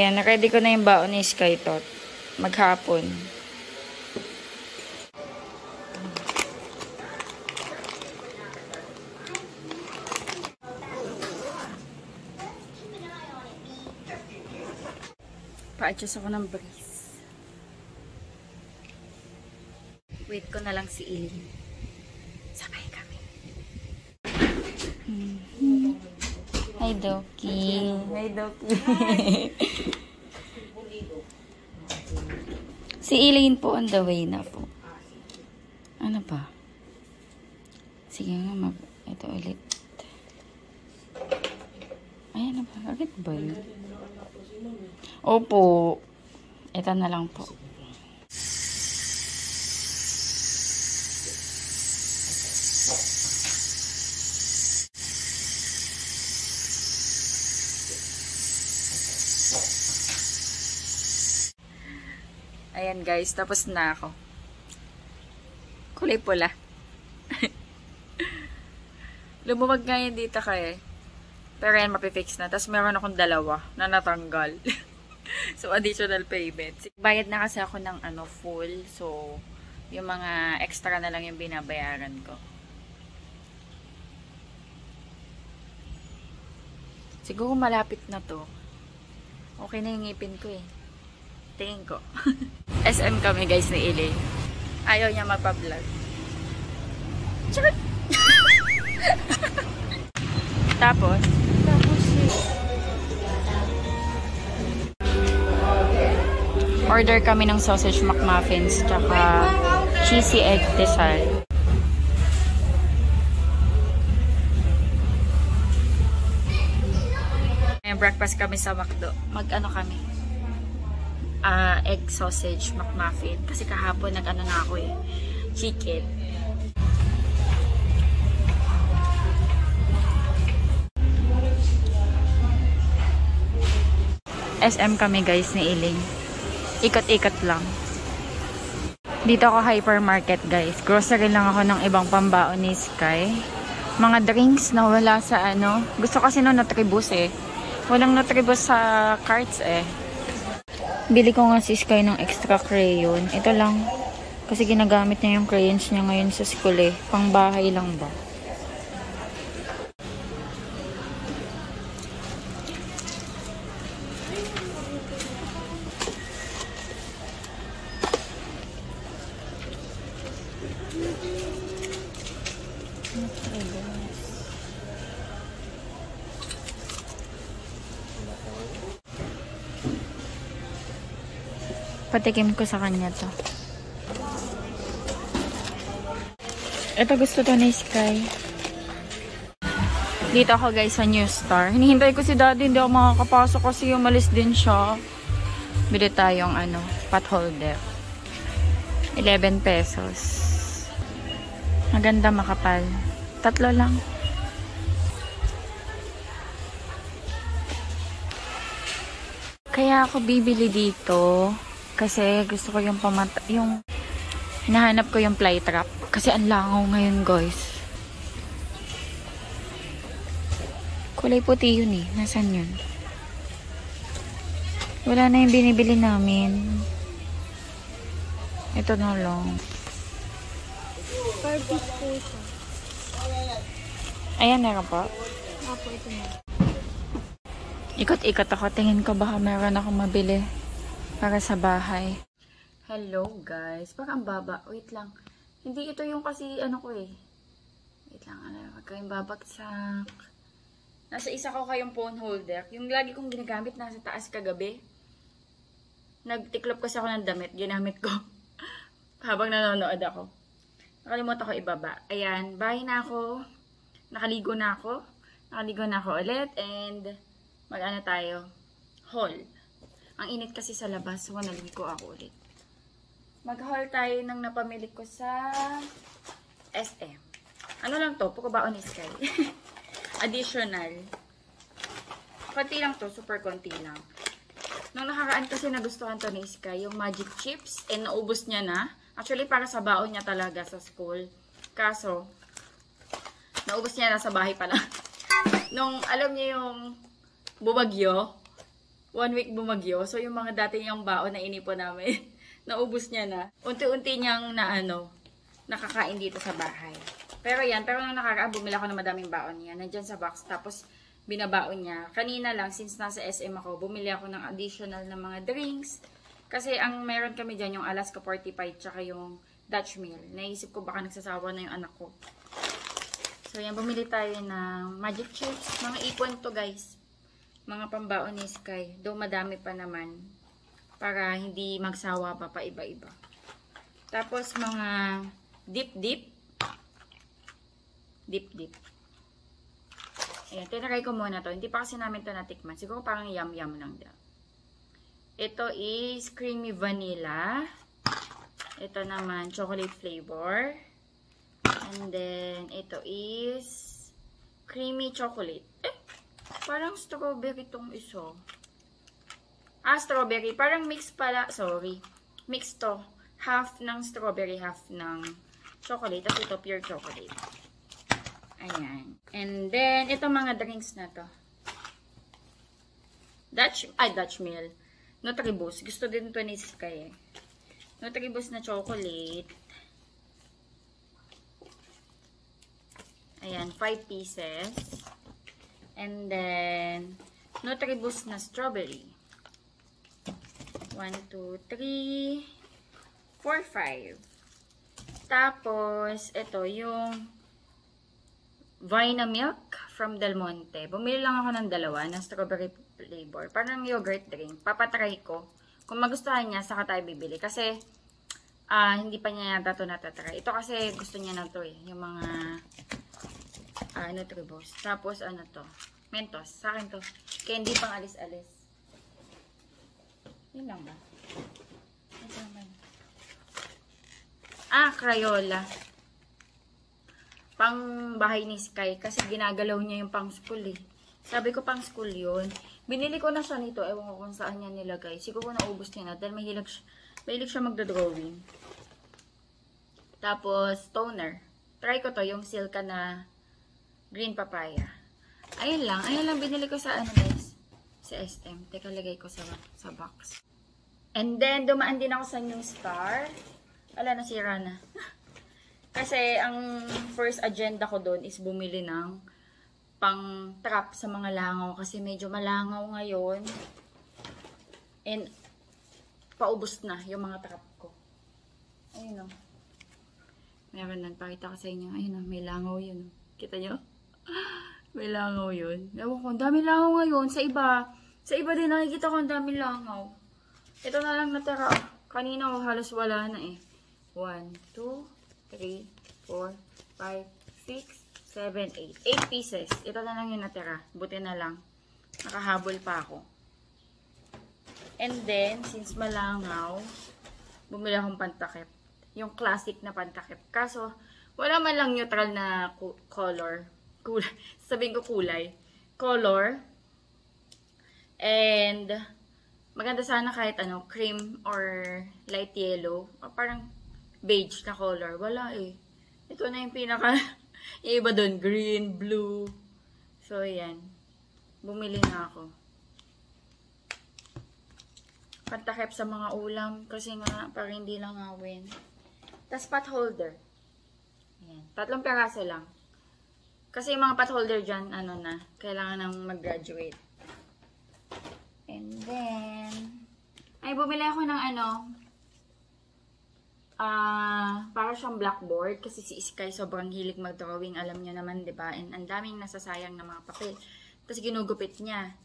Ayan, ready ko na yung baon ni Sky Tot. Maghapon. Pa-adjust ako ng brace. Wait ko na lang si Ilin. Sabay kami. Hi, Doki. Hi, Doki. Si Elaine po on the way na po. Ano pa? Sige nga, ito ulit. Ayan na ba? Agad ba yun? Opo. Ito na lang po. Ayan guys, tapos na ako. Kulay pula. Lumumag nga yan dito kaya. Pero yan, mapifix na. Tapos meron akong dalawa na natanggal. So, additional payment. Bayad na kasi ako ng full. So, yung mga extra na lang yung binabayaran ko. Siguro malapit na to. Okay na yung ngipin ko eh. Tingin ko. SM kami guys ni Ilay. Ayaw niya magpa-vlog. Tapos order kami ng sausage McMuffins tsaka cheesy egg desal. May breakfast kami sa McDo. Mag-ano kami? Egg sausage McMuffin. Kasi kahapon nag-ano na ako eh. Chicken. SM kami guys ni Iling. Ikot-ikot lang. Dito ako hypermarket guys. Grocery lang ako ng ibang pambaon ni Sky. Mga drinks na wala sa Gusto kasi no Nutribus eh. Walang Nutribus sa carts eh. Bili ko nga si Sky ng extra crayon. Ito lang. Kasi ginagamit niya yung crayons niya ngayon sa school eh. Pang bahay lang ba? Patikim ko sa kanya to. Ito gusto to ni Sky. Dito ako guys sa New Star. Hinihintay ko si Daddy. Hindi ako makakapasok kasi umalis din siya. Bili tayong pot holder. 11 pesos. Maganda, makapal. 3 lang. Kaya ako bibili dito. Kasi gusto ko yung hinahanap ko yung fly trap. Kasi ang langaw ngayon guys. Kulay puti yun eh. Nasaan yun? Wala na yung binibili namin. Ito na lang. Purpose po ito. Ayan, meron po. Apo, ito na. Ikot-ikot ako. Tingin ko baka meron akong mabili. Para sa bahay. Hello guys. Parang baba. Wait lang. Hindi ito yung kasi ko eh. Wait lang. Wag kayong babagsak. Nasa isa ko kayong phone holder. Yung lagi kong ginagamit nasa taas kagabi. Nagtiklop kasi ako ng damit. Ginamit ko. Habang nanonood ako. Nakalimutan ko ibaba. Ayan. Bahay na ako. Nakaligo na ako. Nakaligo na ako ulit. And mag-ano tayo. Haul. Ang init kasi sa labas, so naligo ako ulit. Mag-haul tayo ng napamili ko sa SM. Ano lang to? Pukabaon ni Sky. Additional. Konti lang to, super konti lang. Nung nakaraan kasi nagustuhan to ni Sky, yung magic chips, and naubos niya na. Actually, para sa baon niya talaga sa school. Kaso, naubos niya na sa bahay pala. Nung alam niya yung bumagyo, 1 week bumagyo. So, yung mga dati niyang baon na inipon namin, naubos niya na. Unti-unti niyang nakakain dito sa bahay. Pero nung nakaraan, bumili ako ng madaming baon niya. Nandyan sa box. Tapos, binabaon niya. Kanina lang, since nasa SM ako, bumili ako ng additional na mga drinks. Kasi, ang meron kami dyan, yung Alaska Fortified, tsaka yung Dutch Mill. Naisip ko baka nagsasawa na yung anak ko. So, bumili tayo ng magic chips. Mga ipon to, guys. Mga pambaon ni Sky. Though madami pa naman. Para hindi magsawa pa iba-iba. Tapos mga dip-dip. Dip-dip. Ayan, tinry ko muna to. Hindi pa kasi namin to natikman. Siguro parang yum-yum lang daw. Ito is creamy vanilla. Ito naman chocolate flavor. And then ito is creamy chocolate. Parang strawberry tong iso. Strawberry. Parang mix pala. Sorry. Mix to. Half ng strawberry, half ng chocolate. Tapos ito pure chocolate. Ayan. And then, ito mga drinks na to. Dutch Mill. Nutribus. Gusto din to ni Sky eh. Nutribus na chocolate. Ayan. 5 pieces. And then, Nutribus na strawberry. 1, 2, 3, 4, 5. Tapos, ito yung Vinamilk from Del Monte. Bumili lang ako ng dalawa na strawberry flavor. Parang yogurt drink. Papatry ko. Kung magustuhan niya, saka tayo bibili. Kasi, hindi pa niya yata ito natatry. Ito kasi gusto niya na ito eh. Yung mga Nutribus. Tapos, ano to? Mentos. Sa akin to. Kaya hindi pang alis-alis. Yun lang ba? Ito naman. Crayola. Pang bahay ni Sky. Kasi ginagalaw niya yung pang school eh. Sabi ko pang school yun. Binili ko na siya nito. Ewan ko kung saan niya nilagay. Siguro naubos niya na. Dahil mahilig siya magdodrawing. Tapos, toner. Try ko to. Yung Silka na green papaya. Ayun lang binili ko sa guys. Sa SM. Teka, lagay ko sa box. And then, dumaan din ako sa New Star. Ala, nasira na. Kasi, ang first agenda ko doon is bumili ng pang trap sa mga langaw. Kasi medyo malangaw ngayon. And, paubos na yung mga trap ko. Ayun o. Meron lang. Pakita ko sa inyo. Ayun o, may langaw yun. Kita nyo? May langaw yun. Ewan ko, ang dami langaw ngayon. Sa iba din nakikita ko ang dami langaw. Ito na lang natira. Kanina halos wala na eh. 1, 2, 3, 4, 5, 6, 7, 8. 8 pieces. Ito na lang yung natira. Buti na lang. Nakahabol pa ako. And then, since malangaw, bumili akong pantakip. Yung classic na pantakip. Kaso, wala man lang neutral na color. Sabihin ko kulay. Color. And, maganda sana kahit cream or light yellow. O parang beige na color. Wala eh. Ito na yung pinaka, yung iba doon, green, blue. So, yan. Bumili na ako. Pantakip sa mga ulam. Kasi nga, para hindi lang ngawin. Tapos, pot holder. Ayan. 3 peraso lang. Kasi yung mga pot holder dyan, kailangan nang mag-graduate. And then, bumili ako ng para siyang blackboard. Kasi si Sky sobrang hilig mag-drawing. Alam niyo naman, diba? And ang daming nasasayang na mga papel. Tapos ginugupit niya.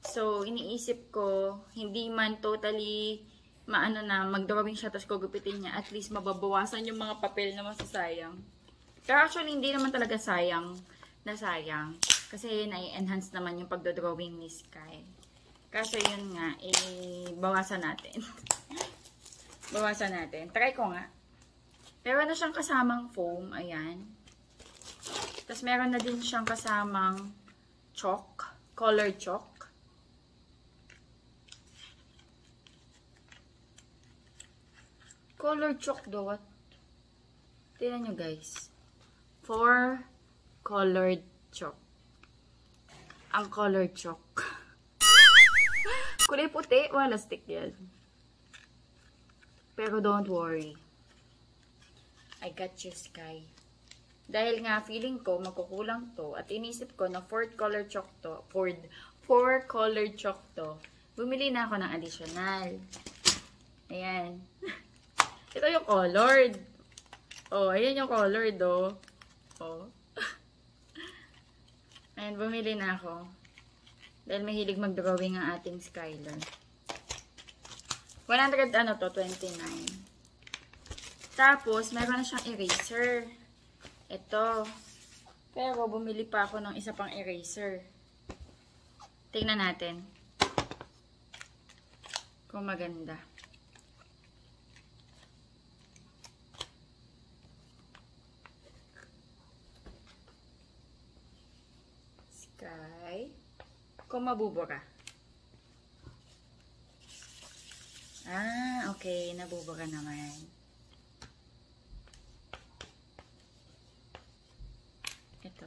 So, iniisip ko, hindi man totally mag-drawing siya tapos gugupitin niya. At least mababawasan yung mga papel na masasayang. Pero actually, hindi naman talaga sayang. Kasi nai-enhance naman yung pagdodrawing ni Sky. Kaso yun nga, bawasan natin. Bawasan natin. Try ko nga. Meron na siyang kasamang foam. Ayan. Tapos meron na din siyang kasamang chalk. Color chalk. Color chalk daw. Tingnan nyo guys. 4 colored chalk. Ang color chalk. Kulay puti, wala stick yan. Pero don't worry. I got you, Sky. Dahil nga feeling ko magkukulang to at inisip ko na fourth color chalk to, four color chalk to. Bumili na ako ng additional. Ayan. Ito yung colored. Oh, ayan yung colored, oh. Oh. Ayan, bumili na ako. Dahil mahilig mag-drawing ang ating Skylar. 100, ano to, 29. Tapos, meron na siyang eraser. Ito. Pero, bumili pa ako ng isa pang eraser. Tingnan natin. Kung maganda. Sky. Kung mabubura. Ah, okay. Nabubura naman. Ito.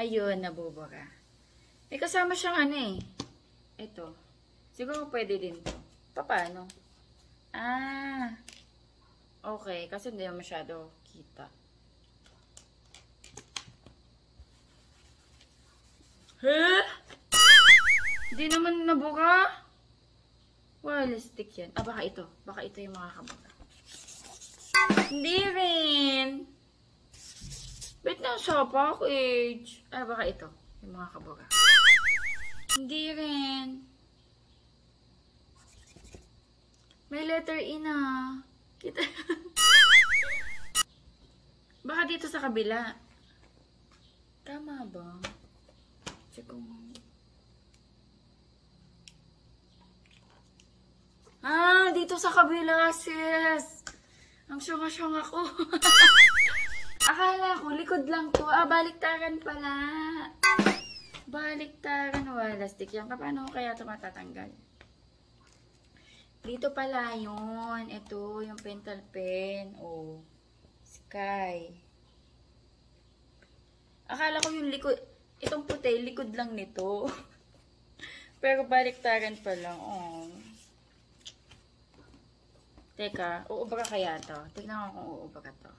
Ayun, nabubura. May kasama siyang ano eh. Ito. Siguro pwede din to. Paano? Ah. Okay. Kasi hindi masyado kita. Huh? Hindi naman nabuka. Wala stick yan. Ah, baka ito. Baka ito yung makakabuka. Hindi rin. Ba't nasa package? Ah, baka ito. Yung makakabuka. Hindi rin. May letter E na. Kita. Baka dito sa kabila. Tama ba? Check ko mo. Ah, dito sa kabila, sis. Ang syunga-syunga ko. Akala ko, likod lang to. Ah, baliktaran pala. Baliktaran. Wala stick yan. Paano kaya ito matatanggal? Dito pala yun. Ito, yung pentel pen. Oh, Sky. Akala ko yung likod. Itong puti, likod lang nito. Pero baliktaran pa lang. Oh. Teka, uuba ka kaya to? Tignan ko kung uuba ka to.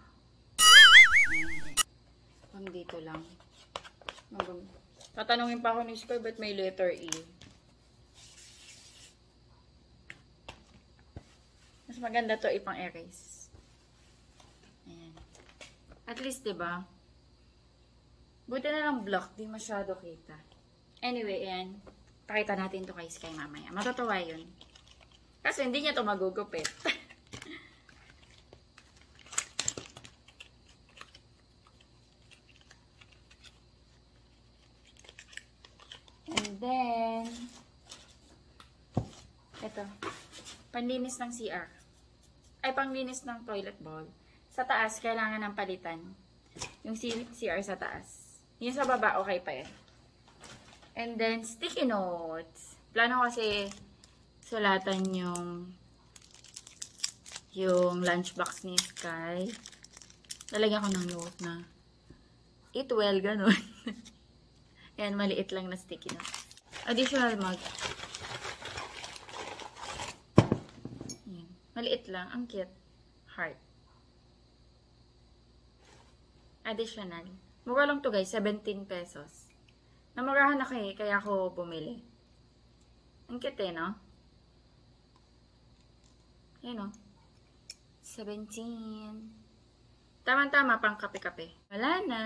Pang dito lang. Tatanungin pa ako ni Sky, ba't may letter E? Mas maganda to ipang erase. Ayan. At least, diba? Buti na lang block, di masyado kita. Anyway, ayan. Pakita natin to kay Sky mamaya. Matutuwa yun. Kasi hindi niya to magugupit. And then, ito. Panlinis ng CR. Ay, panglinis ng toilet bowl. Sa taas, kailangan ng palitan. Yung CR sa taas. Yung sa baba, okay pa yan. And then, sticky notes. Plano kasi sulatan yung lunchbox ni Sky. Lalagyan ko ng note na eat well, ganun. Yan, maliit lang na sticky notes. Additional mug. Yan. Maliit lang. Ang cute. Heart. Additional. Mura lang to guys. 17 pesos. Namurahan ako eh. Kaya ako bumili. Ang cute eh, no? Ayan o. 17. Tama-tama pang kape-kape. Wala na.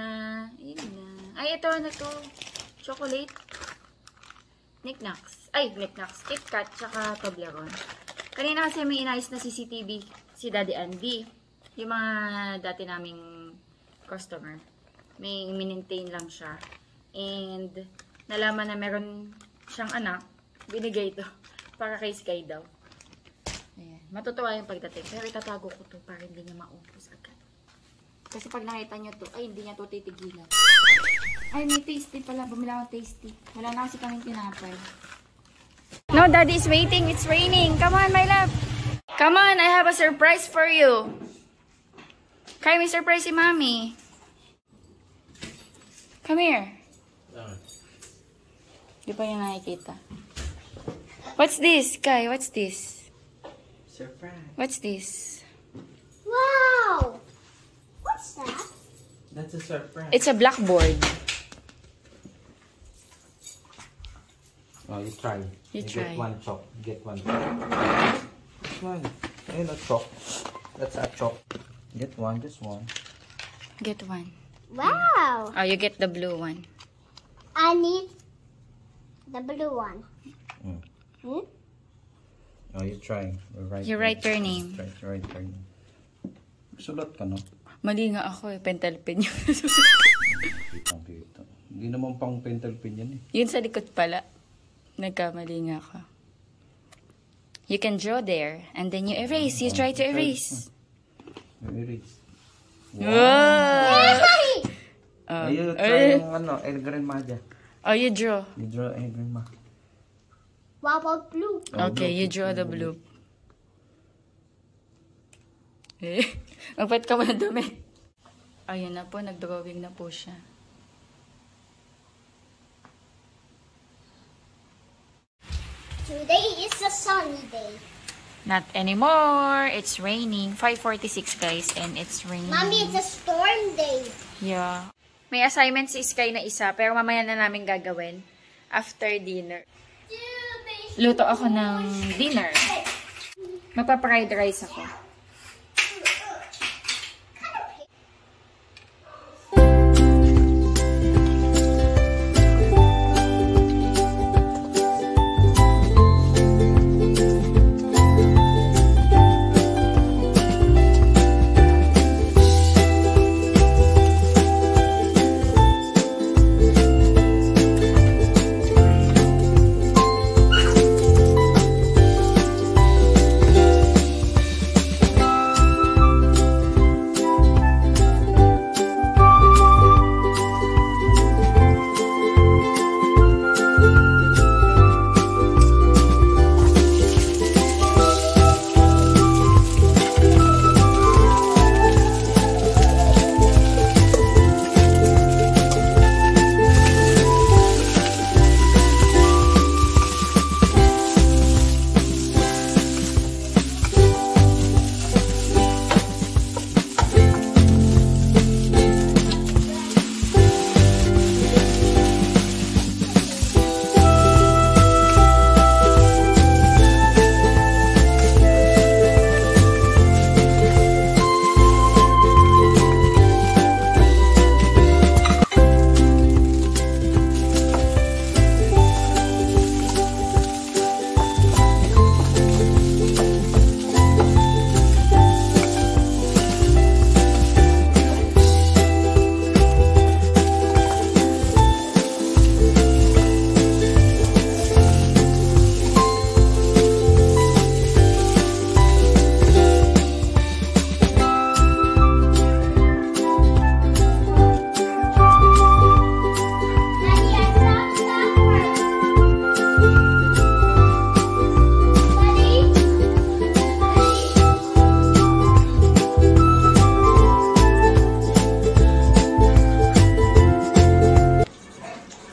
Ayan na. Ay, ito na to. Chocolate. Knickknacks. Ay, Knickknacks. KitKat, tsaka Toblerone. Kanina kasi may inayos na CCTV si Daddy Andy. Yung mga dati naming customer. May maintain lang siya. And, nalaman na meron siyang anak. Binigay ito. Para kay Sky daw. Ayan. Matutuwa yung pagdating. Pero itatago ko to para hindi niya maubos agad. Kasi pag nakita niyo to, ay hindi niya to titigilan. Ay, may tasty pala. Bumila akong tasty. Wala na kasi kaming tinapay. No, Daddy is waiting. It's raining. Come on, my love. Come on, I have a surprise for you. Kaya may surprise si Mommy. Come here. Di pa yung nakikita. What's this, Kai? What's this? Surprise. What's this? Wow! What's that? That's a surprise. It's a blackboard. Oh, you try. You try. Get one chalk. Get one chalk. This one. Ayun, a chalk. That's a chalk. Get one, just one. Get one. Wow! Oh, you get the blue one. I need the blue one. Mm. Hmm? Oh, you try. You write your name. Try to write your name. Sulat ka, no? Mali nga ako eh. Pentel pen yun. Kitang-kita. Hindi naman pang pentel pen yan eh. Yun sa likod pala. Nagkamali nga ako. You can draw there. And then you erase. You try to erase. You erase. Wow! You try yung El Grandma dyan. Oh, you draw. You draw El Grandma. What about blue? Okay, you draw the blue. Eh, magpat ka muna damit. Ayun na po, nag-drawing na po siya. Today is a sunny day. Not anymore. It's raining. 5:46 guys, and it's raining. Mommy, it's a storm day. Yeah. May assignment si Sky na isa, pero mamaya na namin gagawin. After dinner. Luto ako ng dinner. Magpa-fried rice ako.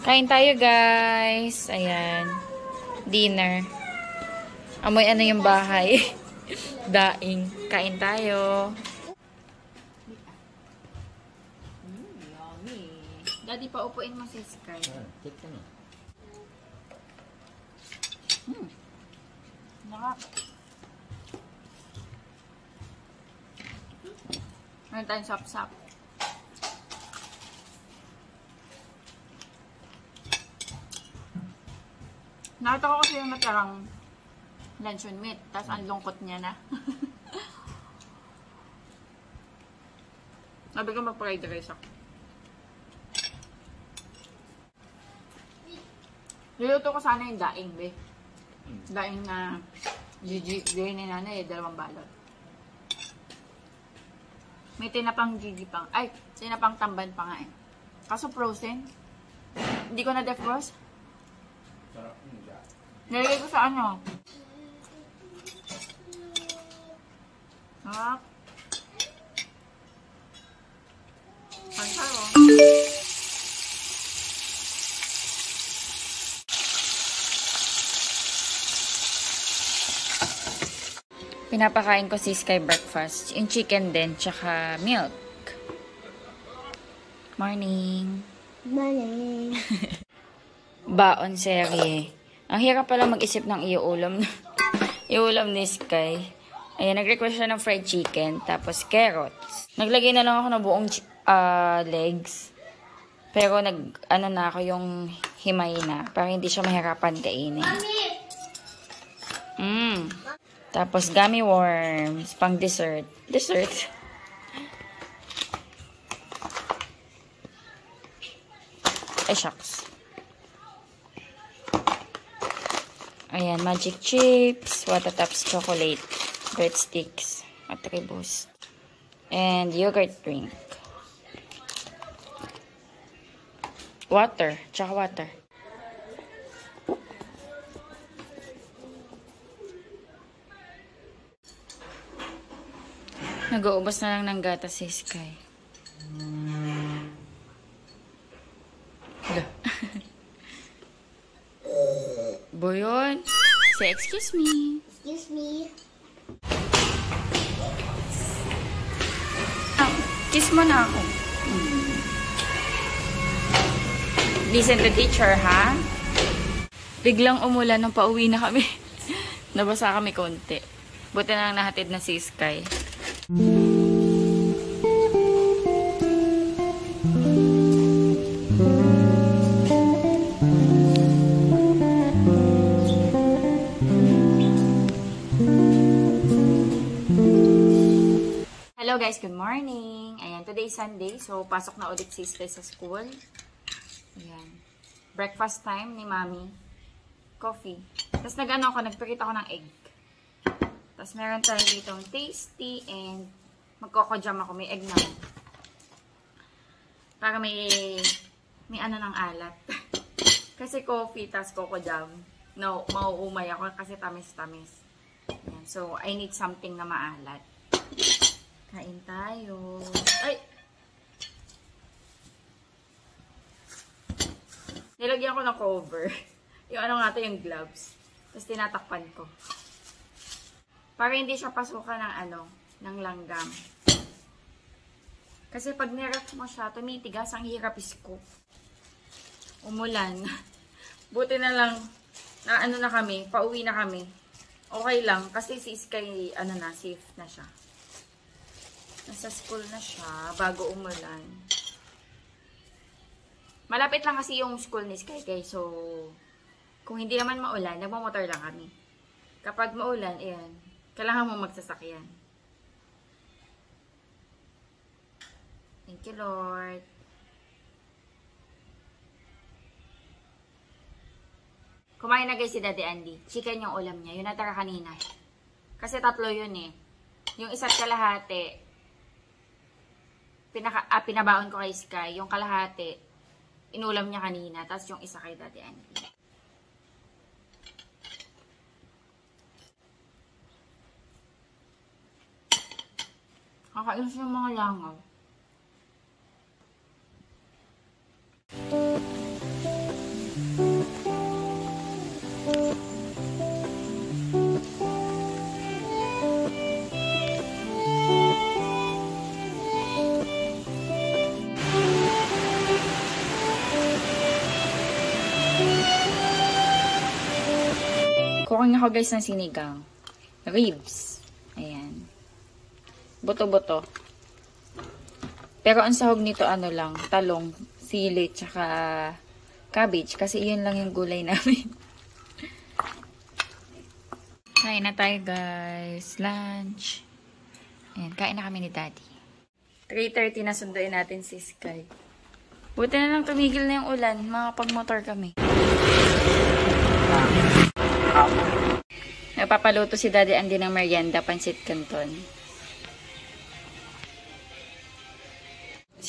Kain tayo, guys. Ayan. Dinner. Amoy ano yung bahay. Daing. Kain tayo. Yummy. Daddy, paupuin mo si Sky. Nakak. Meron tayong sap-sap. Nakita ko kasi yung natarang luncheon meat. Tapos ang lungkot niya na. Sabi ko mag-fried rice ako. Niluto ko sana yung daing, be. Daing na gawin ni nanay, 2 balot. May tinapang Gigi pang. Ay, tinapang tamban pa nga eh. Kaso frozen. Hindi ko na defrost. Nilagay ko sa ano. Sarap. Ang sarap. Pinapakain ko si Sky breakfast. Yung chicken din, tsaka milk. Morning. Money. Baon serye. Ang hirap pala mag-isip ng iuulam. Iulam ni Sky. Ayan, nag-request siya ng fried chicken, tapos carrots. Naglagay na lang ako ng buong legs. Pero ano na ako yung himay na, para hindi siya mahirapan kainin. Tapos gummy worms, pang dessert. Dessert. Ay, shucks. Ayan, magic chips, Watatops chocolate, breadsticks, at Boost. And yogurt drink. Water, tsaka water. Nag-uubos na lang ng gatas si Sky. Boyon, say excuse me. Excuse me. Kiss mo na ako. Listen to teacher, ha? Biglang umulan nung pauwi na kami. Nabasa kami konti. Buti na lang nahatid na si Sky. Hello guys, good morning. Ayan, today is Sunday, so pasok na ulit si Sky sa school. Ayan. Breakfast time ni Mami. Coffee. Tapos nagpikit ako ng egg. Tapos meron tayo dito tasty and magkoko-jam ako. May egg na. Para may ano ng alat. Kasi coffee, tapos coco-jam. No, mauumay ako kasi tamis-tamis. Ayan. So, I need something na maalat. Kain tayo. Ay! Nilagyan ko ng cover. Yung ano nga ito, yung gloves. Tapos tinatakpan ko. Para hindi siya pasukan ng langgam. Kasi pag nirap mo siya, tumitigas, ang hirap isko. Umulan. Buti na lang, na kami, pauwi na kami. Okay lang, kasi si Sky, safe na siya. Nasa school na siya, bago umulan. Malapit lang kasi yung school ni Sky, guys. So, kung hindi naman maulan, nagmamotor lang kami. Kapag maulan, ayan, kailangan mo magsasakyan. Thank you, Lord. Kumain na guys si Daddy Andy. Chicken yung ulam niya. Yun natara kanina. Kasi 3 yun eh. Yung isa't kalahati, pinabaon ko kay Sky. Yung kalahati, inulam niya kanina. Tapos yung isa kay Daddy Andy. Kakainis yung mga langaw. Kukunin ako guys ng sinigang. Ribs. Ayan. Buto-buto. Pero ang sahog nito lang, talong, sili, tsaka cabbage. Kasi iyon lang yung gulay namin. Kain na tayo guys. Lunch. Ayan, kain na kami ni Daddy. 3:30 na sunduin natin si Sky. Buti na lang tumigil na yung ulan. Makapag-motor kami. Napapaluto si Daddy Andy ng merienda, pancit canton.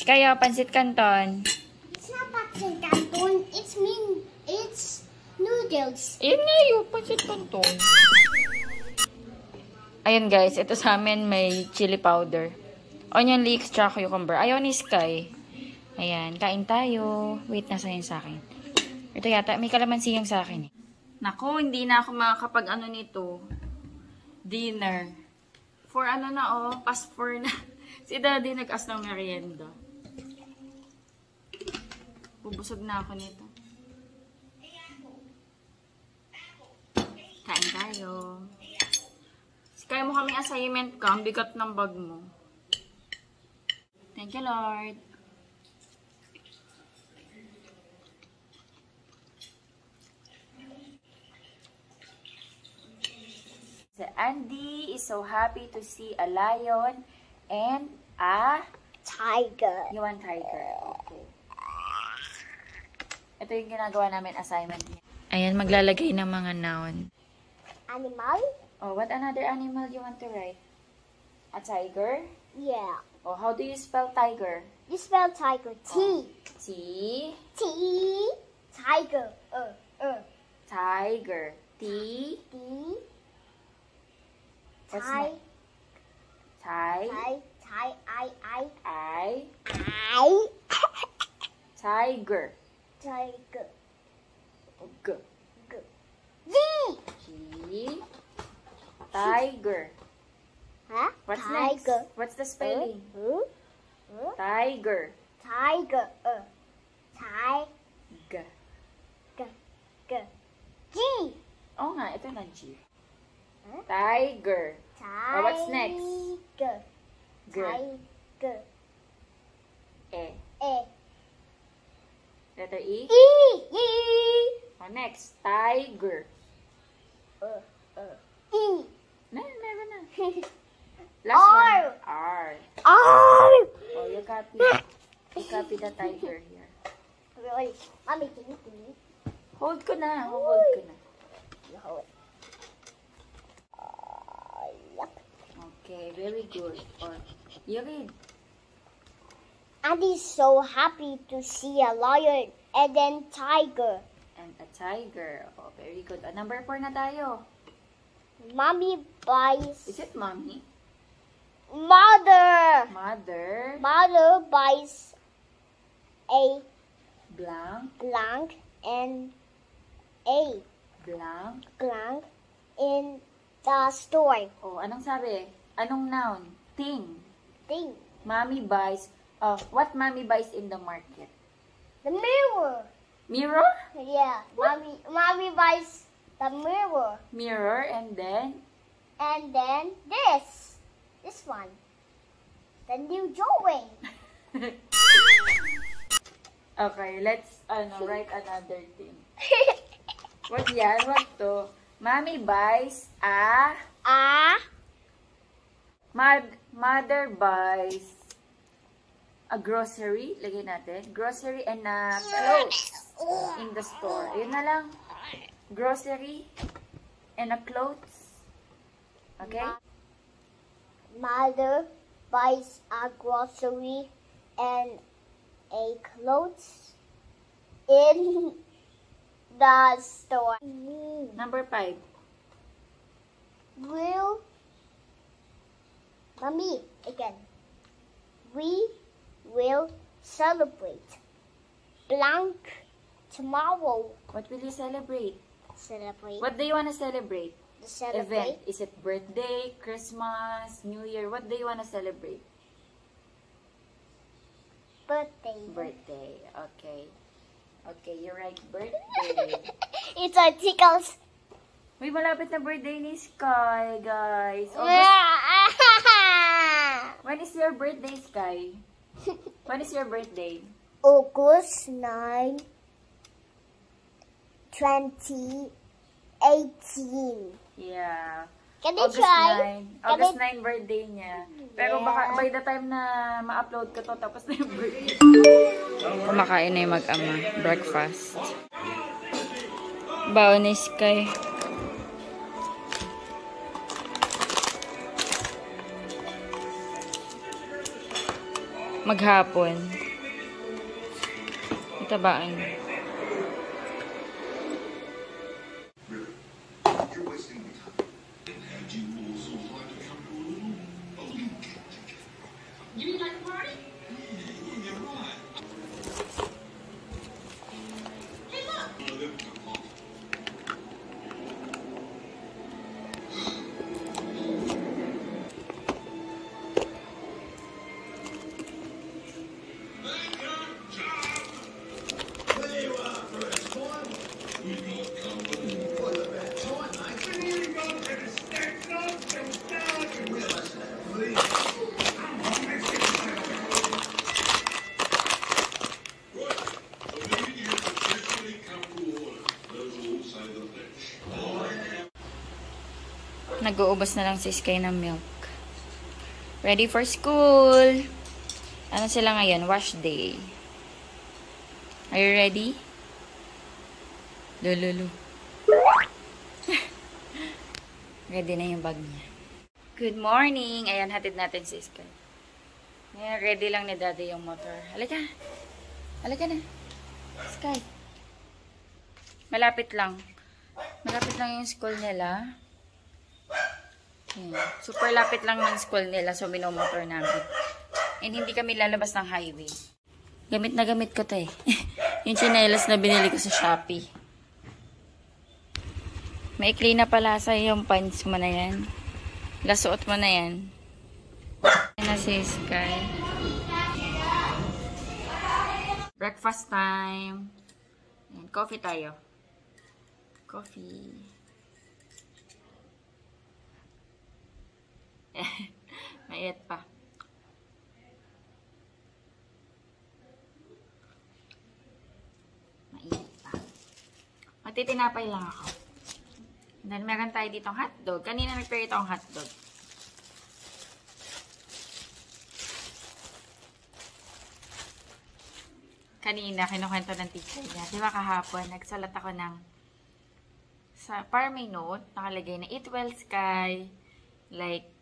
Kaya pancit canton. It's not pancit canton. It's noodles. Ayun nga yung pancit canton. Ayun guys, ito sa amin may chili powder. Onion leeks, tsaka cucumber. Ayaw ni Sky. Ayan, kain tayo. Wait, nasa yun sa akin. Ito yata, may kalamansi yung sa akin eh. Naku, hindi na ako makakapag nito. Dinner. For ano na past 4 na. Si Daddy nag-as ng merienda. Bubusog na ako nito. Kain tayo. Kaya mo kaming assignment ka, ang bigat ng bag mo. Thank you, Lord. So, Andy is so happy to see a lion and a Tiger. you want tiger. Okay. Ito yung ginagawa namin assignment niya. Ayan, maglalagay ng mga noun. Animal? Oh, what another animal you want to write? A tiger? Yeah. Oh, how do you spell tiger? You spell tiger. T. T. T. Tiger. Tiger. T. T. What's Ti. next? Ti. I. I. Tiger. Tiger. G. G. G. G. Tiger. Huh? What's Tiger. next? What's the spelling? Tiger. Tiger. Tiger. G. G. G. Oh nga, ito na G. Huh? Tiger. Tiger. Oh, what's next? G. Tiger. E. E. Letter E. E. E. Oh, next. Tiger. E. No, meron na. Last R. one. R. R. Oh, you copy. You copy the tiger here. Really? Mommy, can you? Hold ko na. Hold ko na. Hold. Yep. Okay, very good. Or, you read. Andy's so happy to see a lion and then tiger. And a tiger. Oh, very good. Oh, number 4 na tayo. Mommy buys. Is it mommy? Mother. Mother. Mother buys a Blank. blank and a Blank. blank in the store. Oh, anong sabi? Anong noun? Thing. Thing. Mommy buys. What mommy buys in the market? The mirror. Mirror? Yeah. Mommy buys the mirror. Mirror and then And then this one. The new drawing. okay, let's write another thing. What yan? What to? Mommy buys a mother buys a grocery. Lagay natin. Grocery and clothes in the store. Yun na lang. Grocery and clothes. Okay? Mother buys a grocery and a clothes in the store. Number 5. Mommy, again. We will celebrate blank tomorrow. What will you celebrate? Celebrate. What do you want to celebrate? The celebrate. Event. Is it birthday, Christmas, New Year? What do you want to celebrate? Birthday. Birthday. Okay. Okay, you're right. Birthday. It's a tickles. Uy, malapit na birthday ni Sky, guys. When is your birthday, Sky? When is your birthday? August 9, 2018. Yeah. Can you August try? 9. August 9 birthday niya. Pero baka by the time na ma-upload ko to, tapos na yung birthday. Kumakain na yung mag-ama. Breakfast. Baon ni Sky. Maghapon. Itabaan. nag-uubos na lang si Sky ng milk. Ready for school! Ano sila ngayon? Wash day. Are you ready? Lululu. Ready na yung bag niya. Good morning! Ayan, hatid natin si Sky. Ngayon, ready lang ni Daddy yung motor. Halika! Halika na! Sky! Malapit lang. Malapit lang yung school nila. Ayan. Super lapit lang ng school nila, so minomotor namin. And hindi kami lalabas ng highway. Gamit na gamit ko to eh. Yung tsinelas na binili ko sa Shopee. Maikli na pala sa yung pants mo na yan. Lasuot mo na yan. Ayan na si Sky. Breakfast time. Ayan, coffee tayo. Coffee. Mainit pa. Mainit pa. Magtitinapay lang ako. And then, meron tayo ditong hotdog. Kanina nag-prepare itong hotdog. Kanina, kinukwento ng teacher niya. Di ba kahapon, nagsalat ako ng para may note, nakalagay na eat well, Sky. Like,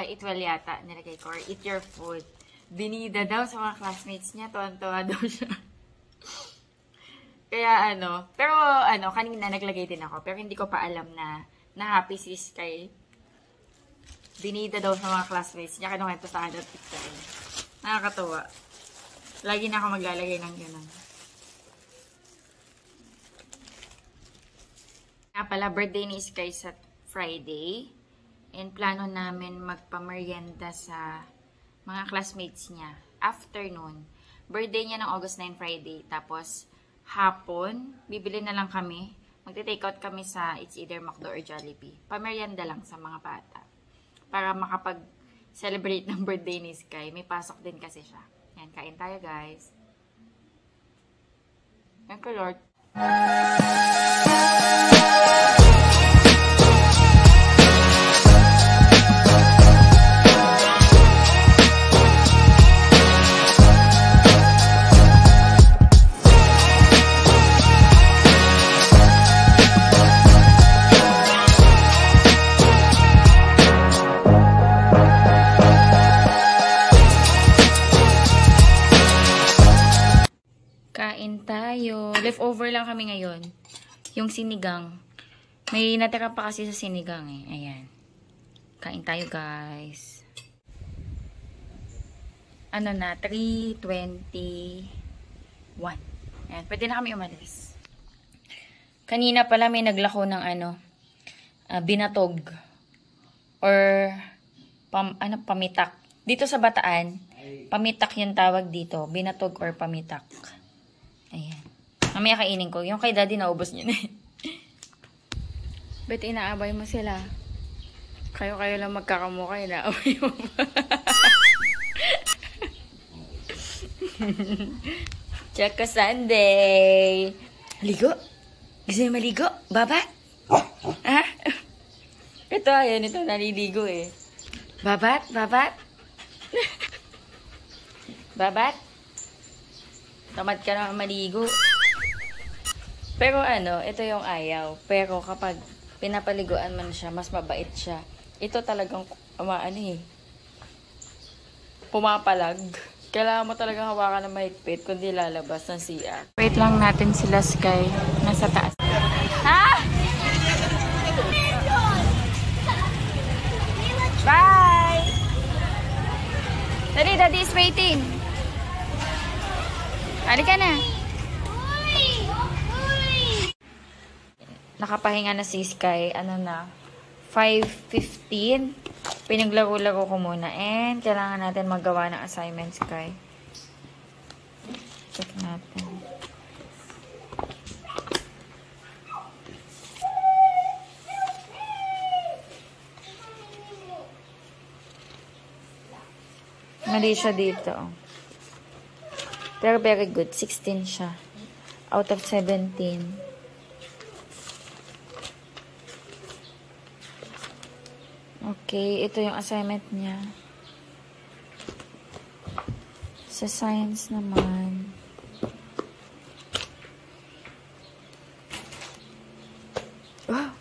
eat well yata, nilagay ko. Or eat your food. Binida daw sa mga classmates niya. Tuwan-tuwa daw siya. Kaya pero kanina naglagay din ako. Pero hindi ko pa alam na happy si Sky. Binida daw sa mga classmates niya. Kinukwento sa akin ng teacher niya. Nakakatuwa. Lagi na ako maglalagay ng gano'n. Pala, birthday ni Sky sa Friday. And plano namin magpamerienda sa mga classmates niya. Afternoon. Birthday niya ng August 9, Friday. Tapos, hapon, bibili na lang kami. Magte-take out kami sa it's either McDo or Jollibee. Pamerienda lang sa mga bata. Para makapag-celebrate ng birthday ni Sky. May pasok din kasi siya. Yan, kain tayo, guys. Thank you, Lord. Kain tayo. Leftover lang kami ngayon. Yung sinigang. May natira pa kasi sa sinigang eh. Ayan. Kain tayo, guys. Ano na? 3:21. Ayan. Pwede na kami umalis. Kanina pala may naglako ng binatog. Or pamitak. Dito sa Bataan, pamitak yung tawag dito. Binatog or pamitak. Ayan. Mamaya kainin ko. Yung kay Daddy, naubos niyo na eh. Ba't inaabay mo sila? Kayo lang magkakamukha. Inaabay mo ba? Choco Sunday. Maligo? Gusto niyo maligo? Babat? Ha? Ito, ayan. Ito, naliligo eh. Babat? Babat? Babat? Tamad ka na maligo. Pero ito yung ayaw. Pero kapag pinapaliguan man siya, mas mabait siya. Ito talagang, pumapalag. Kailangan mo talagang hawakan ng mahigpit kundi lalabas ng CR. Wait lang natin sila, Sky. Nasa taas. Ha? Bye! Dali, Daddy is waiting. Halika na. Nakapahinga na si Sky. 5:15. Pinaglaro-laro ko muna. And kailangan natin magawa ng assignment, Sky. Check natin. Mali siya dito. Pero very good. 16 siya. Out of 17. Okay, ito yung assignment niya. Sa science naman. Wow!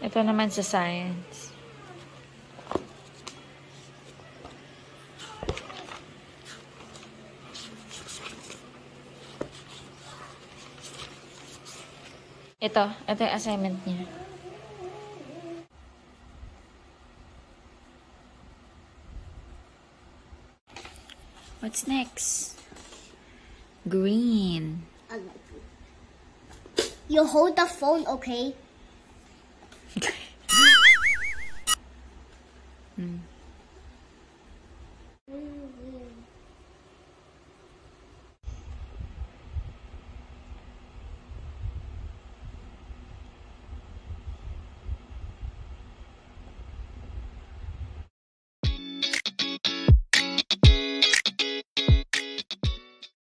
Ito naman sa science. Ito yung assignment niya. What's next? Green. I like it. You hold the phone, okay?